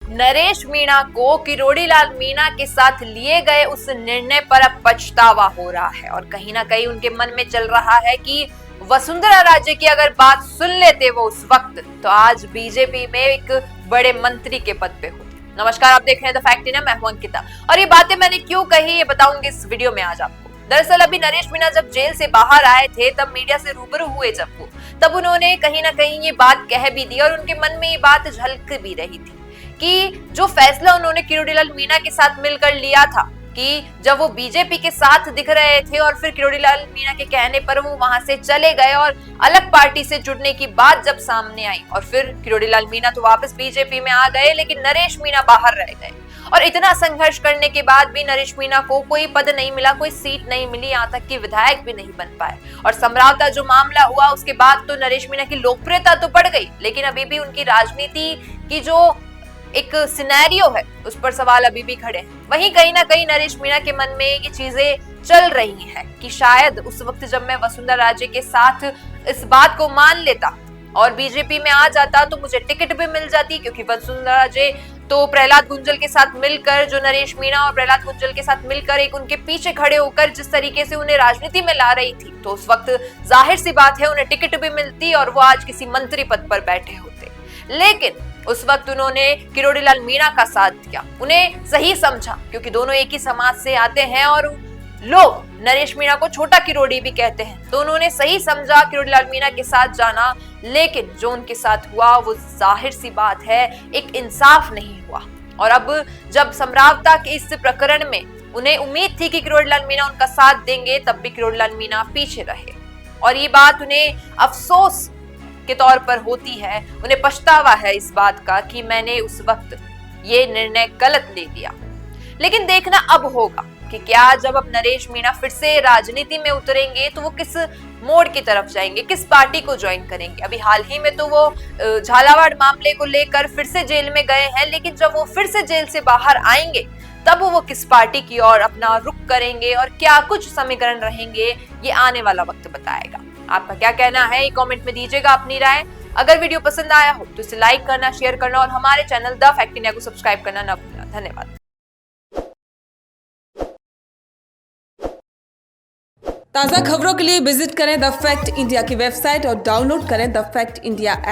नरेश मीणा को किरोड़ी लाल मीणा के साथ लिए गए उस निर्णय पर अब पछतावा हो रहा है और कहीं ना कहीं उनके मन में चल रहा है कि वसुंधरा राजे की अगर बात सुन लेते वो उस वक्त, तो आज बीजेपी में एक बड़े मंत्री के पद पे होते। नमस्कार, आप देख रहे हैं द फैक्ट इंडिया, मैं हूं अंकिता और ये बातें मैंने क्यों कही ये बताऊंगी इस वीडियो में आज आपको। दरअसल अभी नरेश मीणा जब जेल से बाहर आए थे तब मीडिया से रूबरू हुए तब उन्होंने कहीं ना कहीं ये बात कह भी दी और उनके मन में ये बात झलक भी रही थी कि जो फैसला उन्होंने किरोड़ी लाल मीणा के साथ मिलकर लिया था कि जब वो बीजेपी के साथ दिख रहे थे और फिर किरोड़ी लाल मीणा के कहने पर वो वहां से चले गए और अलग पार्टी से जुड़ने की बात जब सामने आई और फिर किरोड़ी लाल मीणा तो वापस बीजेपी में आ गए, लेकिन नरेश मीणा बाहर रह गए और इतना संघर्ष करने के बाद भी नरेश मीणा को कोई पद नहीं मिला, कोई सीट नहीं मिली, यहाँ तक कि विधायक भी नहीं बन पाए। और समरावता जो मामला हुआ उसके बाद तो नरेश मीणा की लोकप्रियता तो बढ़ गई, लेकिन अभी भी उनकी राजनीति की जो एक सिनेरियो है उस पर सवाल अभी भी खड़े हैं। वहीं कहीं ना कहीं नरेश मीणा के मन में ये चीजें चल रही हैं कि शायद उस वक्त जब मैं वसुंधरा राजे के साथ इस बात को मान लेता और बीजेपी में आ जाता तो मुझे टिकट भी मिल जाती, क्योंकि वसुंधरा राजे तो प्रहलाद गुंजल के साथ मिलकर, जो नरेश मीणा और प्रहलाद गुंजल के साथ मिलकर एक उनके पीछे खड़े होकर जिस तरीके से उन्हें राजनीति में ला रही थी, तो उस वक्त जाहिर सी बात है उन्हें टिकट भी मिलती और वो आज किसी मंत्री पद पर बैठे होते। लेकिन उस वक्त उन्होंने किरोड़ी लाल मीणा का साथ दिया, उन्हें सही समझा, क्योंकि दोनों एक ही समाज से आते हैं और लोग नरेश मीणा को छोटा किरोड़ी भी कहते हैं, तो उन्होंने सही समझा किरोड़ी लाल मीणा के साथ जाना। लेकिन जो उनके साथ हुआ वो जाहिर सी बात है एक इंसाफ नहीं हुआ। और अब जब समरावता के इस प्रकरण में उन्हें उम्मीद थी कि किरोड़ी लाल मीणा उनका साथ देंगे, तब भी किरोड़ी लाल मीणा पीछे रहे और ये बात उन्हें अफसोस के तौर पर होती है, उन्हें पछतावा है इस बात का कि मैंने उस वक्त ये निर्णय गलत ले लिया। लेकिन देखना अब होगा कि क्या जब अब नरेश मीणा फिर से राजनीति में उतरेंगे तो वो किस मोड़ की तरफ जाएंगे, किस पार्टी को ज्वाइन करेंगे। अभी हाल ही में तो वो झालावाड़ मामले को लेकर फिर से जेल में गए हैं, लेकिन जब वो फिर से जेल से बाहर आएंगे तब वो किस पार्टी की ओर अपना रुख करेंगे और क्या कुछ समीकरण रहेंगे, ये आने वाला वक्त बताएगा। आपका क्या कहना है ये कमेंट में दीजिएगा अपनी राय। अगर वीडियो पसंद आया हो तो इसे लाइक करना, शेयर करना और हमारे चैनल द फैक्ट इंडिया को सब्सक्राइब करना न भूलना। धन्यवाद। ताज़ा खबरों के लिए विजिट करें द फैक्ट इंडिया की वेबसाइट और डाउनलोड करें द फैक्ट इंडिया ऐप।